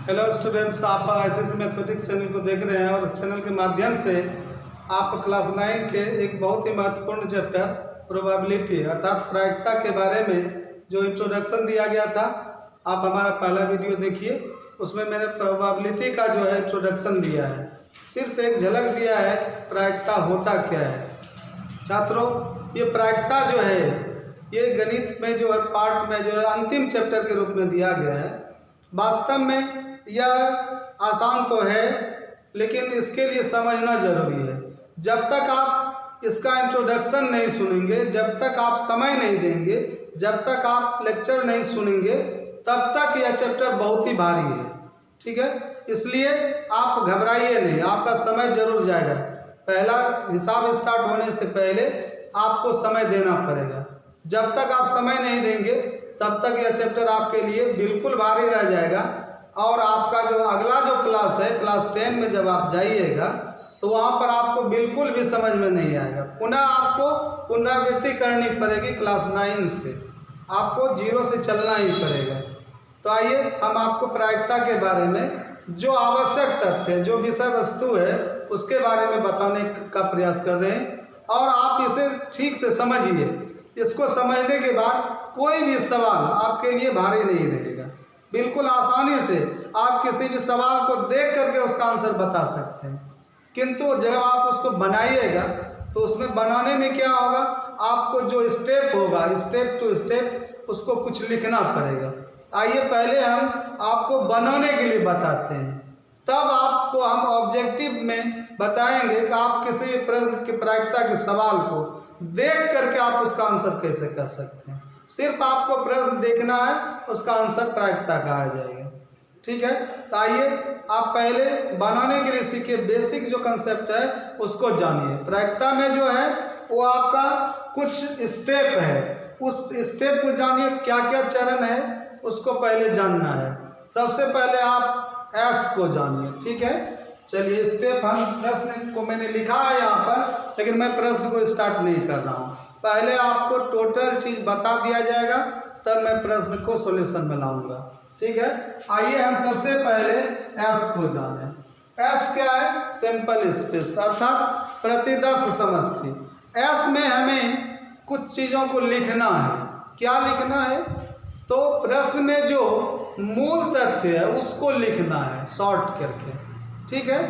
Hello students, आप ICSE mathematics channel को देख रहे हैं और इस चैनल के माध्यम से आप क्लास 9 के एक बहुत ही महत्वपूर्ण चैप्टर प्रोबेबिलिटी अर्थात प्रायिकता के बारे में जो इंट्रोडक्शन दिया गया था, आप हमारा पहला वीडियो देखिए। उसमें मैंने प्रोबेबिलिटी का जो है इंट्रोडक्शन दिया है, सिर्फ एक झलक दिया है प्रायिकता होता क्या है। छात्रों, ये प्रायिकता जो है ये गणित में जो है पार्ट में जो है अंतिम चैप्टर के रूप में दिया गया है। वास्तव में यह आसान तो है, लेकिन इसके लिए समझना जरूरी है। जब तक आप इसका इंट्रोडक्शन नहीं सुनेंगे, जब तक आप समय नहीं देंगे, जब तक आप लेक्चर नहीं सुनेंगे, तब तक यह चैप्टर बहुत ही भारी है। ठीक है, इसलिए आप घबराइए नहीं, आपका समय जरूर जाएगा। पहला हिसाब स्टार्ट होने से पहले आपको समय देना पड़ेगा। जब तक आप समय नहीं देंगे तब तक यह चैप्टर आपके लिए बिल्कुल भारी रह जाएगा। और आपका जो अगला जो क्लास है, क्लास 10 में जब आप जाइएगा तो वहाँ पर आपको बिल्कुल भी समझ में नहीं आएगा। पुनः आपको पुनरावृत्ति करनी पड़ेगी क्लास 9 से, आपको 0 से चलना ही पड़ेगा। तो आइए हम आपको प्रायिकता के बारे में जो आवश्यक तथ्य, जो विषय वस्तु है, उसके बारे में बताने का प्रयास कर रहे हैं। और आप इसे ठीक से समझिए। इसको समझने के बाद कोई भी सवाल आपके लिए भारी नहीं रहेगा। बिल्कुल आसानी से आप किसी भी सवाल को देख करके उसका आंसर बता सकते हैं। किंतु जब आप उसको बनाइएगा तो उसमें बनाने में क्या होगा, आपको जो स्टेप होगा, स्टेप टू स्टेप उसको कुछ लिखना पड़ेगा। आइए पहले हम आपको बनाने के लिए बताते हैं, तब आपको हम ऑब्जेक्टिव में बताएंगे कि आप किसी भी प्रश्न की प्रायिकता के सवाल को देख करके आप उसका आंसर कैसे कर सकते हैं। सिर्फ आपको प्रश्न देखना है, उसका आंसर प्रायिकता का आ जाएगा। ठीक है, तो आइए आप पहले बनाने के लिए सीखिए। बेसिक जो कंसेप्ट है उसको जानिए। प्रायिकता में जो है वो आपका कुछ स्टेप है, उस स्टेप को जानिए। क्या क्या चरण है उसको पहले जानना है। सबसे पहले आप एस को जानिए। ठीक है, चलिए स्टेप हम प्रश्न को मैंने लिखा है यहाँ पर, लेकिन मैं प्रश्न को स्टार्ट नहीं कर रहा हूँ। पहले आपको टोटल चीज बता दिया जाएगा, तब मैं प्रश्न को सॉल्यूशन में लाऊंगा। ठीक है, आइए हम सबसे पहले एस को जाने। एस क्या है? सिंपल स्पेस अर्थात प्रतिदर्श समष्टि। एस में हमें कुछ चीजों को लिखना है। क्या लिखना है? तो प्रश्न में जो मूल तथ्य है उसको लिखना है शॉर्ट करके। ठीक है,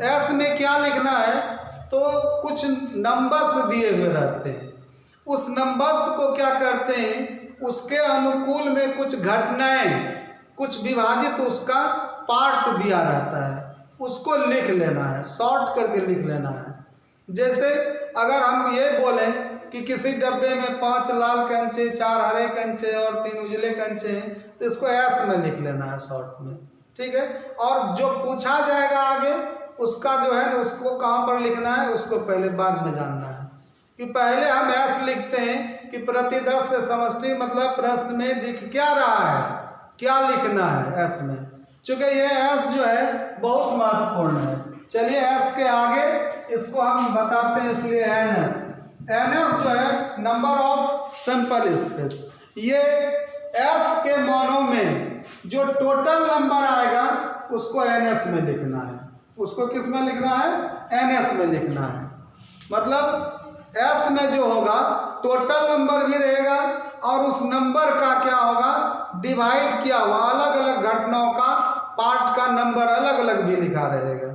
एस में क्या लिखना है? तो कुछ नंबर्स दिए हुए रहते हैं, उस नंबर्स को क्या करते हैं, उसके अनुकूल में कुछ घटनाएं, कुछ विभाजित उसका पार्ट दिया रहता है, उसको लिख लेना है, शॉर्ट करके लिख लेना है। जैसे अगर हम ये बोलें कि किसी डब्बे में 5 लाल कंचे, 4 हरे कंचे और 3 उजले कंचे हैं, तो इसको एस में लिख लेना है शॉर्ट में। ठीक है, और जो पूछा जाएगा आगे उसका जो है उसको कहाँ पर लिखना है उसको पहले बाद में जानना है। कि पहले हम एस लिखते हैं कि प्रतिदर्श समष्टि, मतलब प्रश्न में दिख क्या रहा है, क्या लिखना है एस में। चूंकि ये एस जो है बहुत महत्वपूर्ण है। चलिए एस के आगे इसको हम बताते हैं, इसलिए एनएस। एनएस जो है नंबर ऑफ सिंपल स्पेस। ये एस के मानों में जो टोटल नंबर आएगा उसको एनएस में लिखना है। उसको किस में लिखना है? एनएस में लिखना है। मतलब एस में जो होगा टोटल नंबर भी रहेगा और उस नंबर का क्या होगा, डिवाइड किया हुआ अलग अलग घटनाओं का पार्ट का नंबर अलग अलग भी लिखा रहेगा।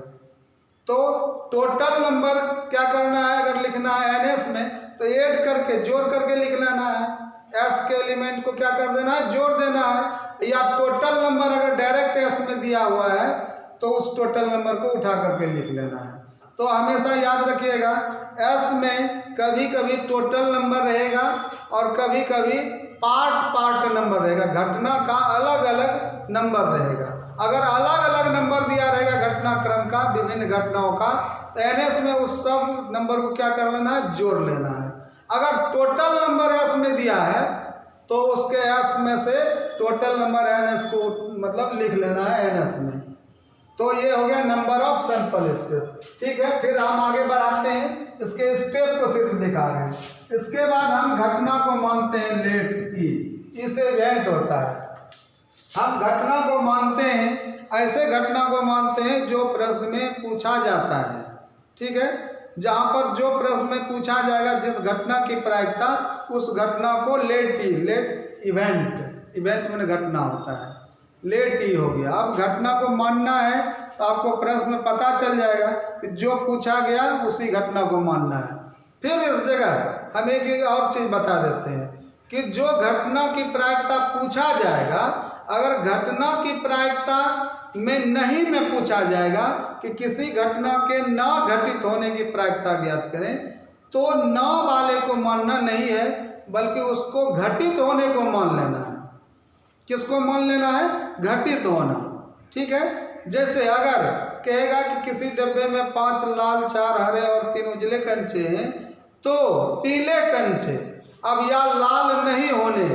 तो टोटल नंबर क्या करना है, अगर लिखना है एनएस में तो ऐड करके जोड़ करके लिख लेना है। एस के एलिमेंट को क्या कर देना है, जोड़ देना है। या टोटल नंबर अगर डायरेक्ट एस में दिया हुआ है तो उस टोटल नंबर को उठा करके लिख लेना है। तो हमेशा याद रखिएगा, एस में कभी कभी टोटल नंबर रहेगा और कभी कभी पार्ट नंबर रहेगा, घटना का अलग अलग नंबर रहेगा। अगर अलग अलग नंबर दिया रहेगा घटनाक्रम का, विभिन्न घटनाओं का, तो एनएस में उस सब नंबर को क्या कर लेना है, जोड़ लेना है। अगर टोटल नंबर एस में दिया है तो उसके एस में से टोटल नंबर एनएस को मतलब लिख लेना है एनएस में। तो ये हो गया नंबर ऑफ सिंपल स्पेस। ठीक है, फिर हम आगे बढ़ाते हैं, इसके स्टेप को सिर्फ दिखा रहे हैं। इसके बाद हम घटना को मानते हैं लेट ई से इवेंट होता है। हम घटना को मानते हैं, ऐसे घटना को मानते हैं जो प्रश्न में पूछा जाता है। ठीक है, जहाँ पर जो प्रश्न में पूछा जाएगा जिस घटना की प्रायिकता, उस घटना को लेट इवेंट में घटना होता है, लेट ही हो गया। अब घटना को मानना है तो आपको प्रश्न में पता चल जाएगा कि जो पूछा गया उसी घटना को मानना है। फिर इस जगह हम एक और चीज़ बता देते हैं कि जो घटना की प्रायिकता पूछा जाएगा, अगर घटना की प्रायिकता में नहीं में पूछा जाएगा कि किसी घटना के न घटित होने की प्रायिकता ज्ञात करें, तो न वाले को मानना नहीं है, बल्कि उसको घटित होने को मान लेना है। किसको मान लेना है? घटित होना। ठीक है, जैसे अगर कहेगा कि किसी डब्बे में 5 लाल, 4 हरे और 3 उजले कंचे हैं, तो पीले कंचे, अब या लाल नहीं होने,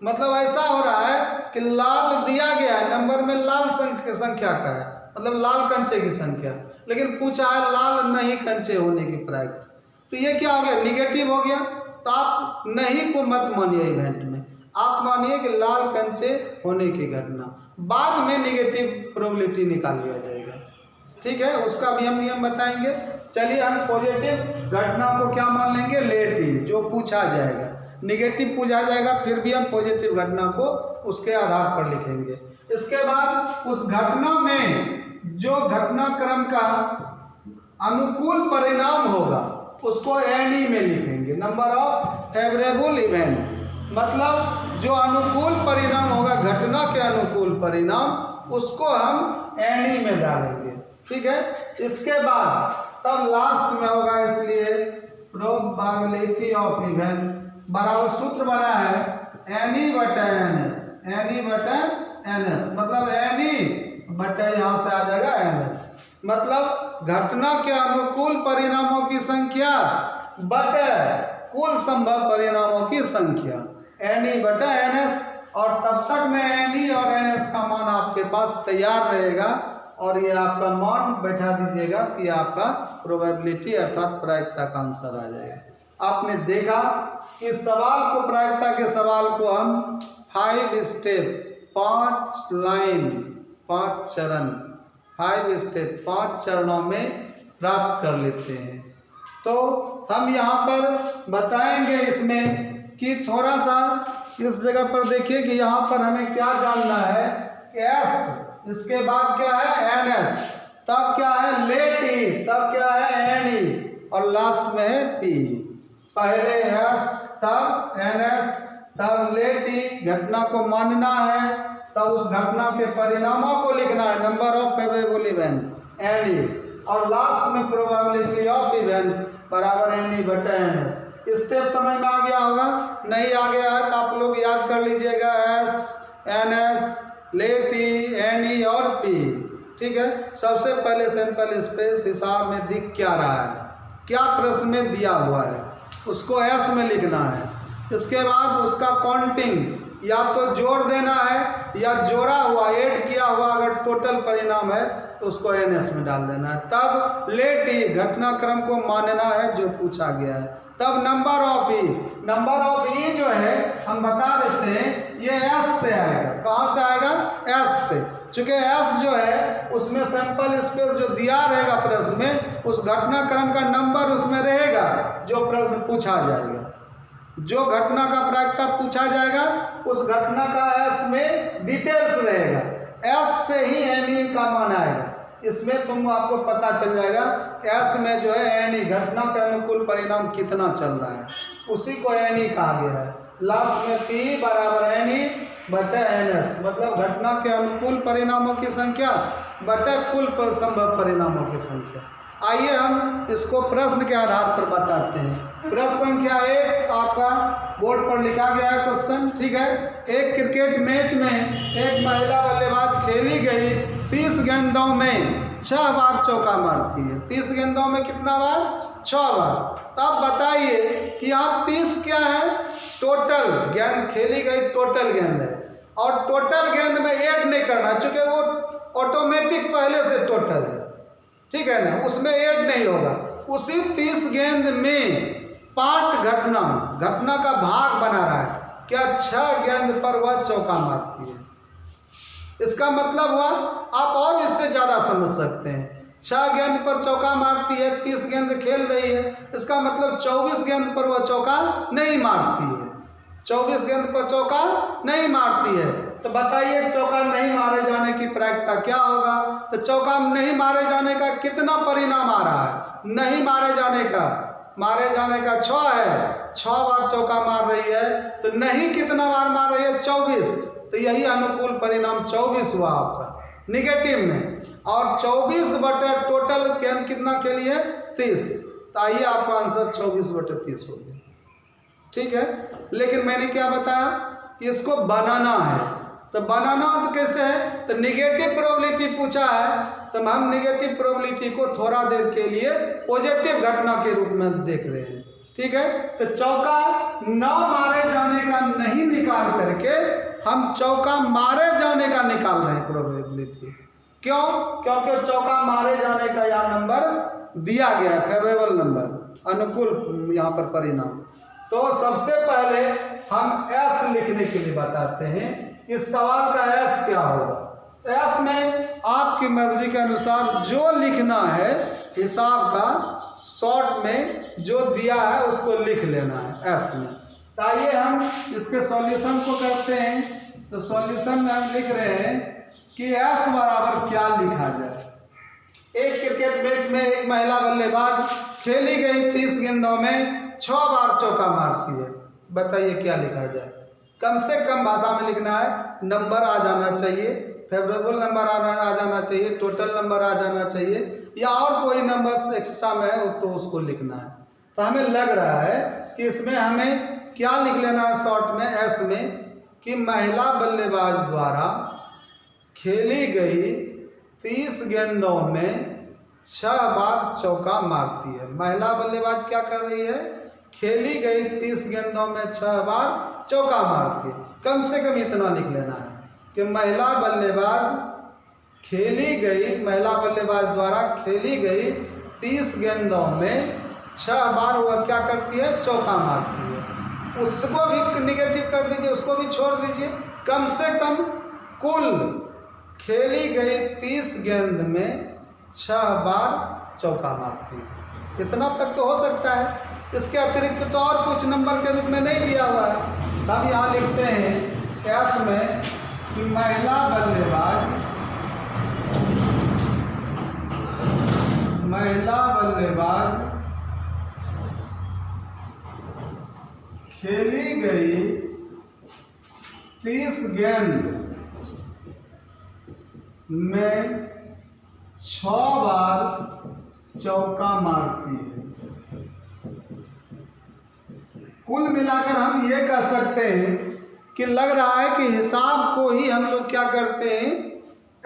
मतलब ऐसा हो रहा है कि लाल दिया गया है, नंबर में लाल संख्या का है, मतलब लाल कंचे की संख्या, लेकिन पूछा है लाल नहीं कंचे होने की प्रायिकता, तो ये क्या हो गया? निगेटिव हो गया। तो आप नहीं को मत मानिए इवेंट में, आप मानिए कि लाल कंचे होने की घटना, बाद में निगेटिव प्रोबेबिलिटी निकाल लिया जाएगा। ठीक है, उसका भी हम नियम बताएंगे। चलिए हम पॉजिटिव घटना को क्या मान लेंगे? लेट ही, जो पूछा जाएगा। निगेटिव पूछा जाएगा फिर भी हम पॉजिटिव घटना को उसके आधार पर लिखेंगे। इसके बाद उस घटना में जो घटनाक्रम का अनुकूल परिणाम होगा उसको एनई में लिखेंगे, नंबर ऑफ फेवरेबल इवेंट, मतलब जो अनुकूल परिणाम होगा, घटना के अनुकूल परिणाम, उसको हम एनई में डालेंगे। ठीक है, इसके बाद तब लास्ट में होगा, इसलिए प्रोबेबिलिटी ऑफ इवेंट बराबर सूत्र बना है एनई बटा एनएस, एनई बटा एनएस, मतलब एनई बटा यहाँ से आ जाएगा एनएस, मतलब घटना के अनुकूल परिणामों की संख्या बटे कुल संभव परिणामों की संख्या, एनई बटा एनएस। और तब तक में एनई और एनएस का मान आपके पास तैयार रहेगा और ये आपका मान बैठा दीजिएगा कि आपका प्रोबेबिलिटी अर्थात प्रायिकता का आंसर आ जाएगा। आपने देखा कि सवाल को, प्रायिकता के सवाल को हम 5 स्टेप, 5 लाइन, 5 चरण, 5 स्टेप, 5 चरणों में प्राप्त कर लेते हैं। तो हम यहाँ पर बताएंगे इसमें कि थोड़ा सा इस जगह पर देखिए कि यहाँ पर हमें क्या जानना है, एस, इसके बाद क्या है एनएस, तब क्या है लेट ई, तब क्या है एनई और लास्ट में है पी। पहले एस, तब एनएस, तब लेट ई, घटना को मानना है, तब उस घटना के परिणामों को लिखना है, number of favourable event NE, और लास्ट में प्रोबेबिलिटी ऑफ इवेंट बराबर एनई बटा एनएस। स्टेप समझ में आ गया होगा? नहीं आ गया है तो आप लोग याद कर लीजिएगा, एस, एनएस, लेट ई, एनई और पी। ठीक है, सबसे पहले सैंपल स्पेस हिसाब में दिख क्या रहा है, क्या प्रश्न में दिया हुआ है, उसको एस में लिखना है। इसके बाद उसका काउंटिंग या तो जोड़ देना है या जोड़ा हुआ, ऐड किया हुआ अगर टोटल परिणाम है तो उसको एनएस में डाल देना है। तब लेट ई, घटनाक्रम को मानना है जो पूछा गया है। तब number of E, number of E जो है हम बता देते हैं ये एस से आएगा। कहाँ से आएगा? एस से, चूंकि एस जो है उसमें सैंपल स्पेस जो दिया रहेगा प्रश्न में, उस घटनाक्रम का नंबर उसमें रहेगा जो प्रश्न पूछा जाएगा। जो घटना का प्रायिकता पूछा जाएगा उस घटना का एस में डिटेल्स रहेगा, एस से ही एनई का मान आएगा। इसमें तुम आपको पता चल जाएगा एस में जो है एनई, घटना के अनुकूल परिणाम कितना चल रहा है, उसी को एनई कहा गया है। लास्ट में पी बराबर एनई बटा एनएस, मतलब घटना के अनुकूल परिणामों की संख्या बटा कुल संभव परिणामों की संख्या। आइए हम इसको प्रश्न के आधार पर बताते हैं। प्रश्न संख्या 1 आपका बोर्ड पर लिखा गया है क्वेश्चन। ठीक है, एक क्रिकेट मैच में एक महिला बल्लेबाज खेली गई 30 गेंदों में 6 बार चौका मारती है। 30 गेंदों में कितना बार? 6 बार। तब बताइए कि यहाँ 30 क्या है? टोटल गेंद खेली गई, टोटल गेंद है, और टोटल गेंद में ऐड नहीं करना चूंकि वो ऑटोमेटिक पहले से टोटल है। ठीक है ना, उसमें ऐड नहीं होगा। उसी 30 गेंद में पार्ट घटना का भाग बना रहा है, क्या 6 गेंद पर वह चौका मारती है। इसका मतलब हुआ आप और इससे ज़्यादा समझ सकते हैं। 6 गेंद पर चौका मारती है, 30 गेंद खेल रही है, इसका मतलब 24 गेंद पर वह चौका नहीं मारती है। 24 गेंद पर चौका नहीं मारती है। तो बताइए चौका नहीं मारे जाने की प्रायिकता क्या होगा? तो चौका नहीं मारे जाने का कितना परिणाम आ रहा है? नहीं मारे जाने का 6 है, 6 बार चौका मार रही है, तो नहीं कितना बार मार रही है? 24। तो यही अनुकूल परिणाम 24 हुआ आपका निगेटिव में। और 24 बटे टोटल गेंद कितना खेली है? 30। तो आइए आपका आंसर 24/30 हो गया। ठीक है, लेकिन मैंने क्या बताया कि इसको बनाना है। तो बनाना तो कैसे है? तो निगेटिव प्रोबेबिलिटी पूछा है, तो हम निगेटिव प्रोबेबिलिटी को थोड़ा देर के लिए पॉजिटिव घटना के रूप में देख रहे हैं। ठीक है, तो चौका न मारे जाने का नहीं निकाल करके हम चौका मारे जाने का निकाल रहे हैं प्रोबेबिलिटी। क्यों? क्योंकि चौका मारे जाने का यहाँ नंबर दिया गया है, फेवरेबल नंबर, अनुकूल यहाँ पर परिणाम। तो सबसे पहले हम एस लिखने के लिए बताते हैं। इस सवाल का एस क्या होगा? एस में आपकी मर्जी के अनुसार जो लिखना है हिसाब का, शॉर्ट में जो दिया है उसको लिख लेना है एस में। तो आइए हम इसके सॉल्यूशन को करते हैं। तो सॉल्यूशन में हम लिख रहे हैं कि एस बराबर क्या लिखा जाए। एक क्रिकेट मैच में एक महिला बल्लेबाज खेली गई 30 गेंदों में 6 बार चौका मारती है। बताइए क्या लिखा जाए? कम से कम भाषा में लिखना है, नंबर आ जाना चाहिए, फेवरेबल नंबर आ जाना चाहिए, टोटल नंबर आ जाना चाहिए, या और कोई नंबर एक्स्ट्रा में है तो उसको लिखना है। तो हमें लग रहा है कि इसमें हमें क्या लिख लेना है शॉर्ट में एस में, कि महिला बल्लेबाज द्वारा खेली गई 30 गेंदों में 6 बार चौका मारती है। महिला बल्लेबाज क्या कर रही है? खेली गई 30 गेंदों में 6 बार चौका मारती है। कम से कम इतना लिख लेना है कि महिला बल्लेबाज द्वारा खेली गई 30 गेंदों में 6 बार वह क्या करती है? चौका मारती है। उसको भी निगेटिव कर दीजिए, उसको भी छोड़ दीजिए। कम से कम कुल खेली गई 30 गेंद में 6 बार चौका मारती है। इतना तक तो हो सकता है। इसके अतिरिक्त तो और कुछ नंबर के रूप में नहीं दिया हुआ है। हम यहाँ लिखते हैं एस में कि महिला बल्लेबाज खेली गई 30 गेंद में 6 बार चौका मारती है। कुल मिलाकर हम ये कह सकते हैं कि लग रहा है कि हिसाब को ही हम लोग क्या करते हैं?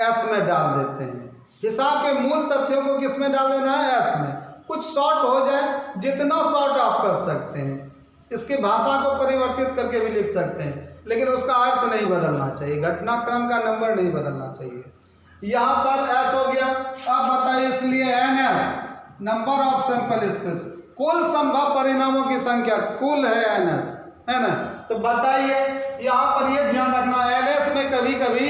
एस में डाल देते हैं। हिसाब के मूल तथ्यों को किस में डाल देना है? एस में। कुछ शॉर्ट हो जाए, जितना शॉर्ट आप कर सकते हैं। इसकी भाषा को परिवर्तित करके भी लिख सकते हैं, लेकिन उसका अर्थ नहीं बदलना चाहिए, घटनाक्रम का नंबर नहीं बदलना चाहिए। यहाँ पर एस हो गया। अब बताइए, इसलिए N S number of sample space, कुल संभव परिणामों की संख्या, कुल है एन एस, है ना? तो बताइए यहाँ पर ये ध्यान रखना, एन एस में कभी कभी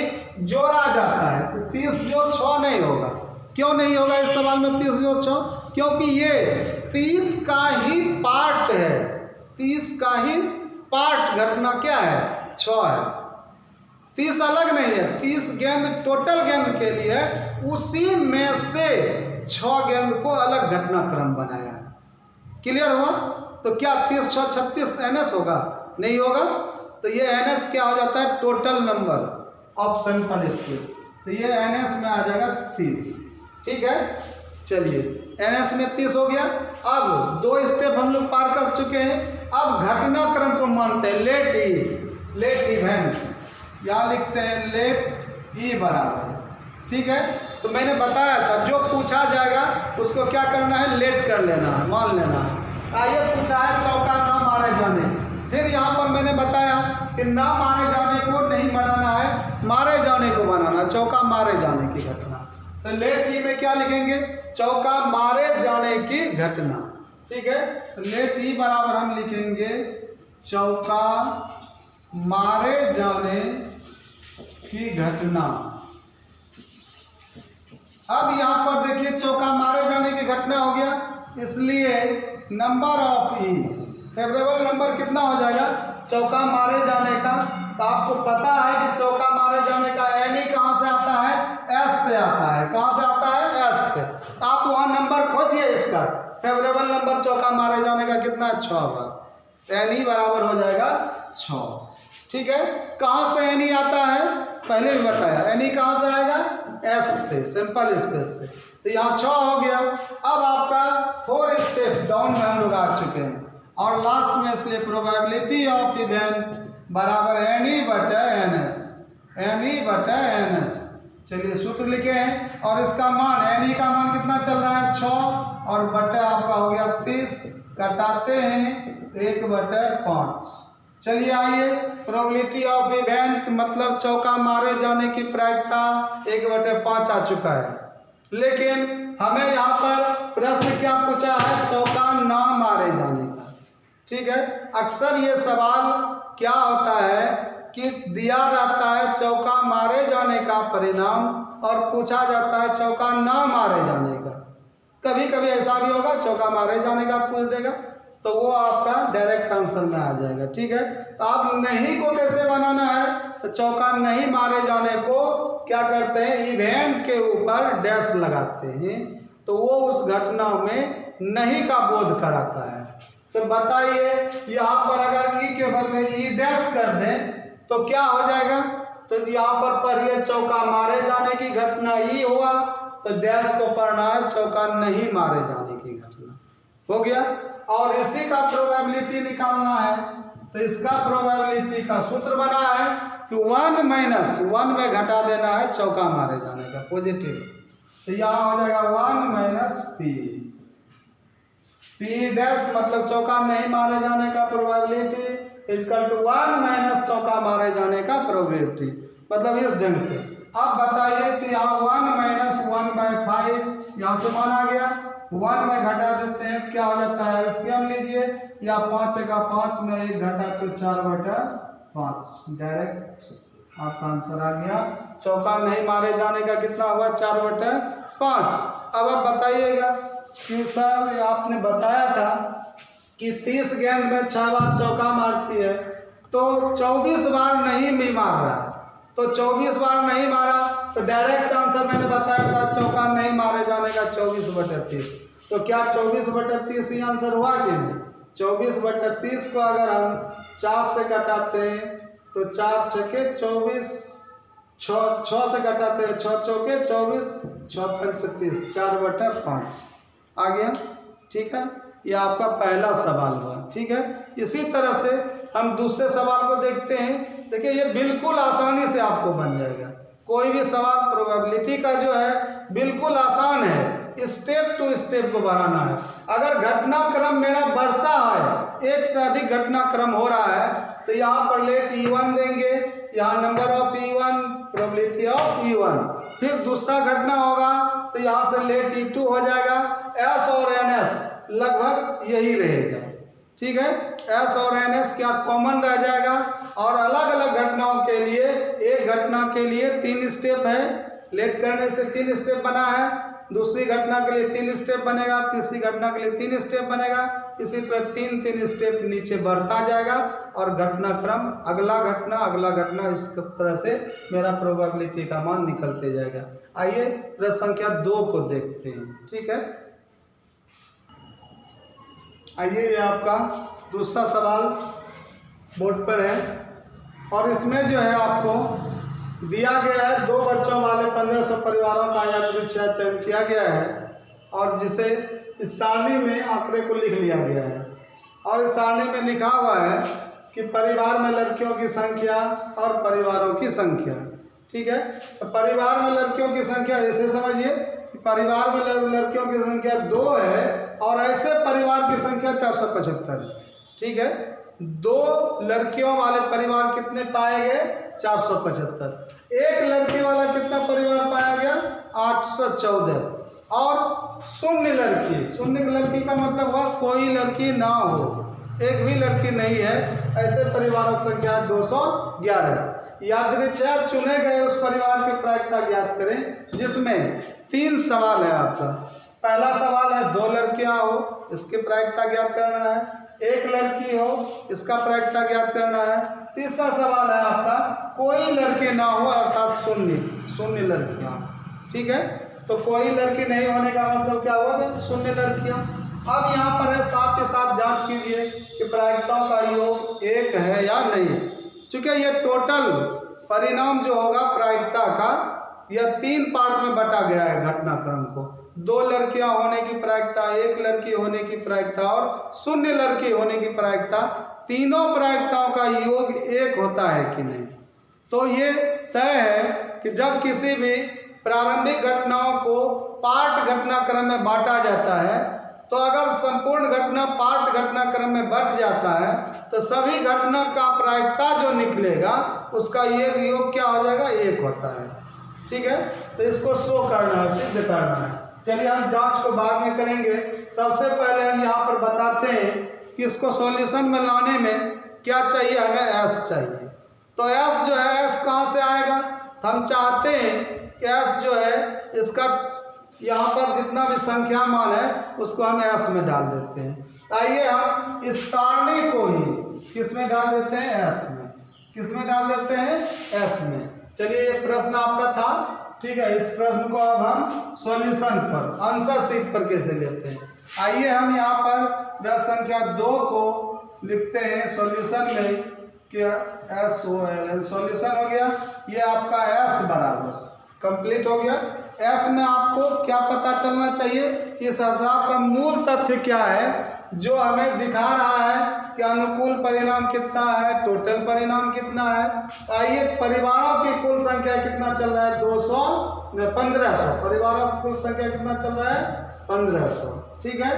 जोड़ा जाता है, तो 30 जोड़ 6 नहीं होगा। क्यों नहीं होगा इस सवाल में 30 जोड़ 6? क्योंकि ये 30 का ही पार्ट है। 30 का ही पार्ट घटना क्या है? 6 है। 30 अलग नहीं है। 30 गेंद टोटल गेंद के लिए, उसी में से 6 गेंद को अलग घटनाक्रम बनाया है। क्लियर हुआ? तो क्या 30 6 36 एनएस होगा? नहीं होगा। तो ये एनएस क्या हो जाता है? Total number of sample space. तो ये एनएस में आ जाएगा 30। ठीक है, चलिए एनएस में 30 हो गया। अब 2 स्टेप हम लोग पार कर चुके हैं। अब घटनाक्रम को मानते हैं, लेट इवेंट, यहाँ लिखते हैं लेट ई बराबर। ठीक है, तो मैंने बताया था जो पूछा जाएगा उसको क्या करना है? लेट कर लेना है, मान लेना है। आइए पूछा है चौका ना मारे जाने, फिर यहाँ पर मैंने बताया कि ना मारे जाने को नहीं बनाना है, मारे जाने को बनाना, चौका मारे जाने की घटना। तो लेट ई में क्या लिखेंगे? चौका मारे जाने की घटना। ठीक है, तो लेट ई बराबर हम लिखेंगे चौका मारे जाने की घटना। अब यहाँ पर देखिए चौका मारे जाने की घटना हो गया, इसलिए number of E favourable number कितना हो जाएगा चौका मारे जाने का। तो आपको पता है कि चौका मारे जाने का एन ई कहाँ से आता है, एस से आता है। कहाँ से आता है, एस से। आप वहाँ नंबर खोजिए इसका, फेवरेबल नंबर चौका मारे जाने का कितना है 6 बार। एन ई बराबर हो जाएगा 6। ठीक है, कहाँ से एन ई आता है पहले भी बताया, एन ई कहाँ से आएगा, एस से, सिंपल स्पेस से। तो यहाँ 6 हो गया। अब आपका 4 स्टेप डाउन में हम लोग आ चुके हैं और लास्ट में इसलिए प्रोबेबिलिटी ऑफ इवेंट बराबर एन ई बटा एन एस, एन ई बटा एन एस। चलिए सूत्र लिखे हैं और इसका मान एन ई का मान कितना चल रहा है 6 और बटा आपका हो गया 30, घटाते हैं 1/5। चलिए आइए, प्रोबेबिलिटी ऑफ इवेंट मतलब चौका मारे जाने की प्रायिकता 1/5 आ चुका है। लेकिन हमें यहाँ पर प्रश्न क्या पूछा है, चौका ना मारे जाने का। ठीक है, अक्सर ये सवाल क्या होता है कि दिया रहता है चौका मारे जाने का परिणाम और पूछा जाता है चौका ना मारे जाने का। कभी कभी ऐसा भी होगा चौका मारे जाने का पूछ देगा, तो वो आपका डायरेक्ट आंसर में आ जाएगा। ठीक है, तो आप नहीं को कैसे बनाना है, तो चौका नहीं मारे जाने को क्या करते हैं, इवेंट के ऊपर डैश लगाते हैं, तो वो उस घटना में नहीं का बोध कराता है। तो बताइए यहाँ पर अगर ई के बदले ई डैश कर दें तो क्या हो जाएगा, तो यहाँ पर पढ़िए चौका मारे जाने की घटना ई हुआ, तो डैश को पढ़ना है चौका नहीं मारे जाने की घटना, हो गया। और इसी का प्रोबेबिलिटी निकालना है, तो इसका प्रोबेबिलिटी का सूत्र बना है कि 1 - 1 में घटा देना है चौका मारे जाने का पॉजिटिव। तो यहाँ हो जाएगा 1 - p, p डैश मतलब चौका नहीं मारे जाने का प्रोबेबिलिटी इक्वल टू 1 - चौका मारे जाने का प्रोबेबिलिटी, मतलब इस ढंग से। अब बताइए कि यहाँ 1 - 1/5 यहाँ से मान आ गया, 1 में घटा देते हैं क्या हो जाता है, एलसीएम लीजिए, या 5 का 5 में 1 घटा तो 4/5, डायरेक्ट आपका आंसर आ गया। चौका नहीं मारे जाने का कितना हुआ 4/5। अब आप बताइएगा कि सर आपने बताया था कि 30 गेंद में 6 बार चौका मारती है, तो 24 बार नहीं भी मार रहा है, तो 24 बार नहीं मारा, तो डायरेक्ट आंसर मैंने बताया था चौका नहीं मारे जाने का 24/30। तो क्या 24/30 ही आंसर हुआ कि नहीं? 24/30 को अगर हम 4 से घटाते हैं तो 4 छके 24, 6 से घटाते हैं 6 चौके 24, 6 पंच 30, 4/5 आ गया। ठीक है, ये आपका पहला सवाल हुआ। ठीक है, इसी तरह से हम दूसरे सवाल को देखते हैं। देखिए ये बिल्कुल आसानी से आपको बन जाएगा, कोई भी सवाल प्रोबेबिलिटी का जो है बिल्कुल आसान है, स्टेप टू स्टेप को बढ़ाना है। अगर घटनाक्रम मेरा बढ़ता है, एक से अधिक घटनाक्रम हो रहा है, तो यहाँ पर लेट E1 देंगे, यहाँ number of E1, probability of E1, फिर दूसरा घटना होगा तो यहाँ से लेट E2 हो जाएगा। S और NS लगभग यही रहेगा। ठीक है, S और NS क्या कॉमन रह जाएगा, और अलग अलग घटनाओं के लिए एक घटना के लिए 3 स्टेप है, लेट करने से 3 स्टेप बना है, दूसरी घटना के लिए 3 स्टेप बनेगा, तीसरी घटना के लिए 3 स्टेप बनेगा, इसी तरह 3 स्टेप नीचे बढ़ता जाएगा और घटनाक्रम अगला घटना इस तरह से मेरा प्रोबेबिलिटी का मान निकलते जाएगा। आइए प्रश्न संख्या 2 को देखते हैं। ठीक है, आइए ये आपका दूसरा सवाल बोर्ड पर है और इसमें जो है आपको दिया गया है 2 बच्चों वाले 1500 परिवारों का यादृच्छिक चयन किया गया है और जिसे इस सारणी में आंकड़े को लिख लिया गया है और इस सारणी में लिखा हुआ है कि परिवार में लड़कियों की संख्या और परिवारों की संख्या। ठीक है, तो परिवार में लड़कियों की संख्या ऐसे समझिए कि परिवार में लड़कियों की संख्या 2 है और ऐसे परिवार की संख्या 475 है। ठीक है, 2 लड़कियों वाले परिवार कितने पाए गए 475, एक लड़की वाला कितना परिवार पाया गया 814 और शून्य लड़की का मतलब हुआ कोई लड़की ना हो, एक भी लड़की नहीं है, ऐसे परिवारों की संख्या 211। यादृच्छिक चुने गए उस परिवार की प्रायिकता ज्ञात करें जिसमें 3 सवाल है आपका। पहला सवाल है 2 लड़कियां हो, इसकी प्रायिकता ज्ञात करना है। 1 लड़की हो, इसका प्रायिकता ज्ञात करना है। तीसरा सवाल है आपका कोई लड़के ना हो अर्थात शून्य लड़कियां। ठीक है, तो कोई लड़की नहीं होने का मतलब क्या हुआ? शून्य लड़कियां। अब यहाँ पर है साथ के साथ जांच कीजिए कि प्रायिकताओं का योग 1 है या नहीं। चूँकि ये टोटल परिणाम जो होगा प्रायिकता का, यह 3 पार्ट में बटा गया है घटनाक्रम को। 2 लड़कियां होने की प्रायिकता, 1 लड़की होने की प्रायिकता और शून्य लड़की होने की प्रायिकता, तीनों प्रायिकताओं का योग 1 होता है कि नहीं। तो ये तय है कि जब किसी भी प्रारंभिक घटनाओं को पार्ट घटनाक्रम में बांटा जाता है, तो अगर संपूर्ण घटना पार्ट घटनाक्रम में बट जाता है तो सभी घटना का प्रायिकता जो निकलेगा उसका ये योग क्या हो जाएगा? 1 होता है। ठीक है, तो इसको शो करना है, सिद्ध करना है। चलिए हम जांच को बाद में करेंगे। सबसे पहले हम यहाँ पर बताते हैं कि इसको सॉल्यूशन में लाने में क्या चाहिए, हमें एस चाहिए। तो एस जो है, एस कहाँ से आएगा? हम चाहते हैं कि एस जो है इसका यहाँ पर जितना भी संख्या मान है उसको हम एस में डाल देते हैं। आइए हम इस सारणी को ही किस में डाल देते हैं? एस में। किस में डाल देते हैं? एस में। चलिए ये प्रश्न आपका था। ठीक है, इस प्रश्न को अब हम सॉल्यूशन पर, आंसर शीट पर कैसे लेते हैं। आइए हम यहाँ पर प्रश्न संख्या 2 को लिखते हैं सॉल्यूशन में कि SOLN सॉल्यूशन हो गया। ये आपका एस बराबर कंप्लीट हो गया। एस में आपको क्या पता चलना चाहिए? इस हिसाब का मूल तथ्य क्या है जो हमें दिखा रहा है कि अनुकूल परिणाम कितना है, टोटल परिणाम कितना है। आइए परिवारों की कुल संख्या कितना चल रहा है? 1500। परिवारों की कुल संख्या कितना चल रहा है? 1500। ठीक है,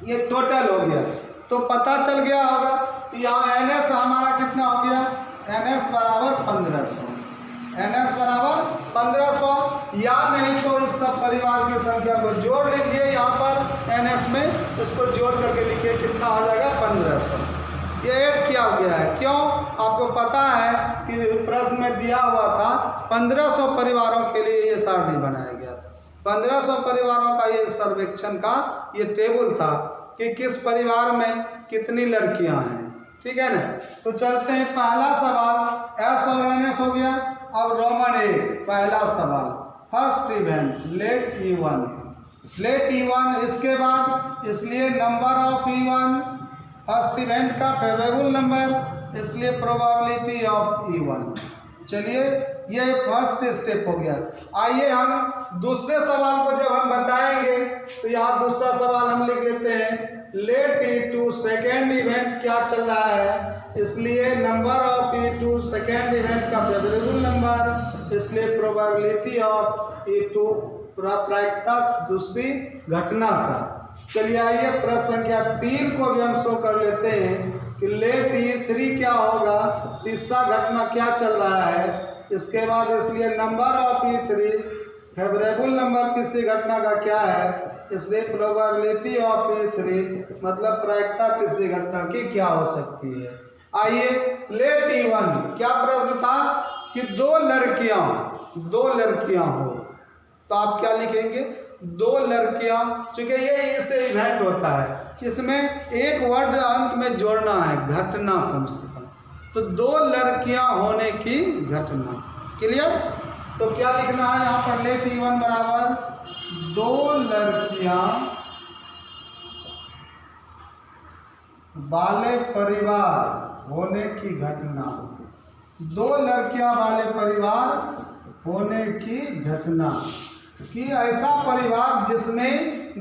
ये टोटल हो गया। तो पता चल गया होगा कि यहाँ NS हमारा कितना हो गया? NS बराबर 1500। NS बराबर 1500, या नहीं तो इस सब परिवार की संख्या को जोड़ लीजिए यहाँ पर NS में, इसको जोड़ करके लिखिए कितना हो जाएगा? 1500। ये ऐड किया गया है। क्यों? आपको पता है कि प्रश्न में दिया हुआ था 1500 परिवारों के लिए ये सारणी बनाया गया था। 1500 परिवारों का ये सर्वेक्षण का ये टेबल था कि किस परिवार में कितनी लड़कियां हैं। ठीक है ना। तो चलते हैं, पहला सवाल एस और NS हो गया। अब रोमन 1 पहला सवाल, फर्स्ट इवेंट लेट E1। इसके बाद इसलिए number of E1, first event का फेवरेबल नंबर, इसलिए प्रोबेबिलिटी ऑफ E1। चलिए ये फर्स्ट स्टेप हो गया। आइए हम दूसरे सवाल को जब हम बताएंगे तो यहाँ दूसरा सवाल हम लिख लेते हैं लेट E2 सेकेंड इवेंट क्या चल रहा है, इसलिए number of E2 second event का फेवरेबल नंबर, इसलिए प्रोबेबिलिटी ऑफ E2 प्रायिकता दूसरी घटना का। चलिए आइए प्रश्न संख्या 3 को भी हम शो कर लेते हैं कि लेट E3 क्या होगा, तीसरा घटना क्या चल रहा है। इसके बाद इसलिए number of E3 favourable number किसी घटना का क्या है, इसलिए प्रोबेबिलिटी ऑफ E3 मतलब प्रायिकता किसी घटना की क्या हो सकती है। आइए लेट E1 क्या प्रश्न था कि 2 लड़कियां हो, तो आप क्या लिखेंगे? 2 लड़कियां, चूंकि ये इस इवेंट होता है, इसमें एक वर्ड अंत में जोड़ना है, घटना कम से कम। तो 2 लड़कियां होने की घटना। क्लियर? तो क्या लिखना है यहाँ पर? लेट E1 बराबर 2 लड़कियां वाले परिवार होने की घटना। 2 लड़कियां वाले परिवार होने की घटना कि ऐसा परिवार जिसमें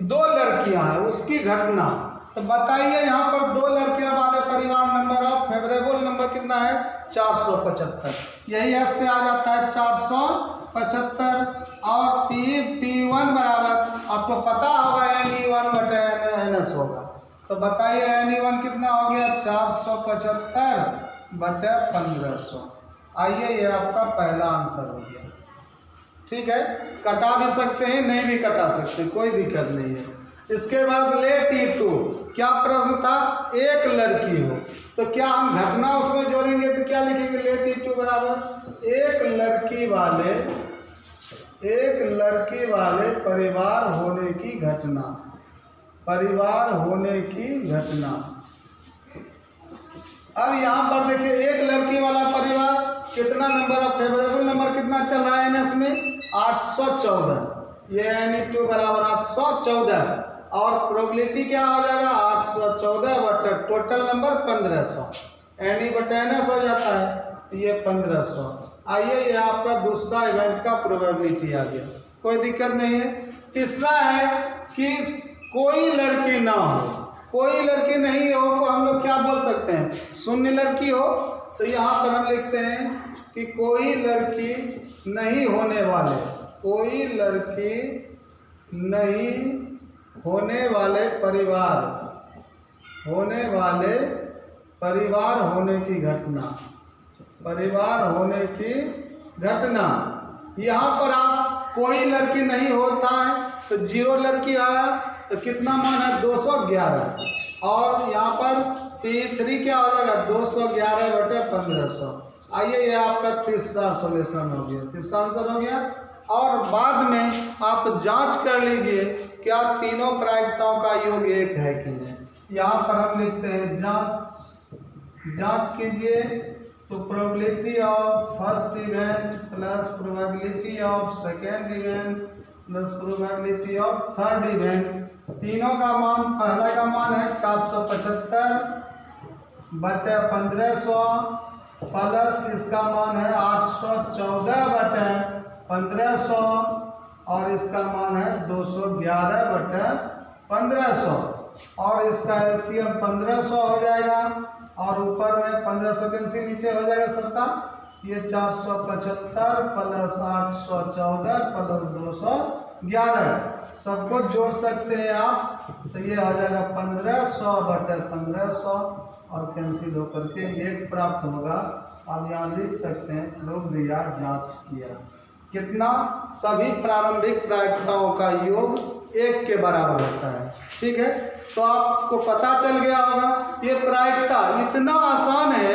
2 लड़कियां हैं उसकी घटना। तो बताइए यहाँ पर 2 लड़कियां वाले परिवार, नंबर ऑफ फेवरेबल नंबर कितना है? 475। यही एस से आ जाता है 475। और P1 बराबर आपको पता होगा NE1/NS होगा। तो बताइए NE1 कितना हो गया? 475/1500। आइए ये आपका पहला आंसर हो गया। ठीक है, कटा भी सकते हैं, नहीं भी कटा सकते, कोई दिक्कत नहीं है। इसके बाद लेट E2 क्या प्रश्न था? 1 लड़की हो, तो क्या हम घटना उसमें जोड़ेंगे तो क्या लिखेंगे? लेट E2 बराबर 1 लड़की वाले एक लड़की वाले परिवार होने की घटना, परिवार होने की घटना। अब यहाँ पर देखिए एक लड़की वाला परिवार, कितना नंबर ऑफ फेवरेबल नंबर कितना चल रहा है एनएस में 814, ये Ni2 बराबर 814 और प्रोबेबिलिटी क्या हो जाएगा 814 बटा टोटल नंबर 1500, Ni/NS हो जाता है ये 1500। आइए ये आपका दूसरा इवेंट का प्रोबेबिलिटी आ गया, कोई दिक्कत नहीं है। तीसरा है कि कोई लड़की ना हो, कोई लड़की नहीं हो तो हम लोग क्या बोल सकते हैं, शून्य लड़की हो तो यहाँ पर हम लिखते हैं कि कोई लड़की नहीं होने वाले, कोई लड़की नहीं होने वाले परिवार, होने वाले परिवार होने की घटना, परिवार होने की घटना। यहाँ पर आप कोई लड़की नहीं होता है तो 0 लड़की आया तो कितना मान है 211 और यहाँ पर P3 क्या हो जाएगा 211 बटे 1500। आइए ये आपका तीसरा सॉल्यूशन हो गया, तीसरा आंसर हो गया। और बाद में आप जांच कर लीजिए क्या तीनों प्रायिकताओं का योग एक है कि नहीं। यहाँ पर हम लिखते हैं जांच कीजिए तो probability of first event plus probability of second event plus probability of third event, तीनों का मान, पहला का मान है 475 बटे 1500 प्लस इसका मान है 814 बटे 1500 और इसका मान है 211 बटे 1500 और इसका एलसीएम 1500 हो जाएगा और ऊपर में 1500 कैंसिल नीचे हो जाएगा सबका, ये 475 प्लस 814 प्लस 211 सबको जोड़ सकते हैं आप तो ये हो जाएगा 1500 बटे 1500 और कैंसिल होकर के एक प्राप्त होगा। आप यहाँ लिख सकते हैं प्रूव या जांच किया, कितना सभी प्रारंभिक प्रायिकताओं का योग एक के बराबर होता है। ठीक है, तो आपको पता चल गया होगा ये प्रायिकता इतना आसान है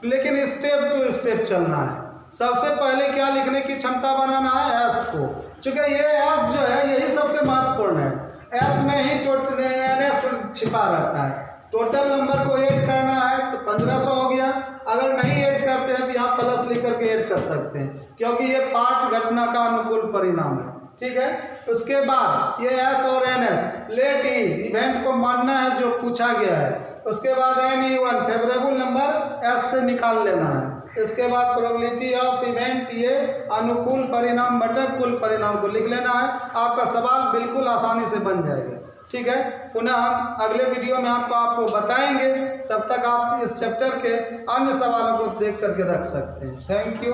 लेकिन स्टेप टू स्टेप चलना है। सबसे पहले क्या लिखने की क्षमता बनाना है एस को, क्योंकि ये एस जो है यही सबसे महत्वपूर्ण है, एस में ही टोटल एनएस छिपा रहता है। टोटल नंबर को ऐड करना है तो 1500 हो गया, अगर नहीं ऐड करते हैं तो यहाँ प्लस लिख करके ऐड कर सकते हैं क्योंकि ये पार्ट घटना का अनुकूल परिणाम है। ठीक है, उसके बाद ये एस और एन एस लेट ई इवेंट को मानना है जो पूछा गया है, उसके बाद Ni1 फेवरेबल नंबर एस से निकाल लेना है, इसके बाद प्रोबेबिलिटी ऑफ इवेंट ये अनुकूल परिणाम बटे कुल परिणाम को लिख लेना है। आपका सवाल बिल्कुल आसानी से बन जाएगा। ठीक है, पुनः हम अगले वीडियो में आपको बताएंगे, तब तक आप इस चैप्टर के अन्य सवालों को देख करके रख सकते हैं। Thank you.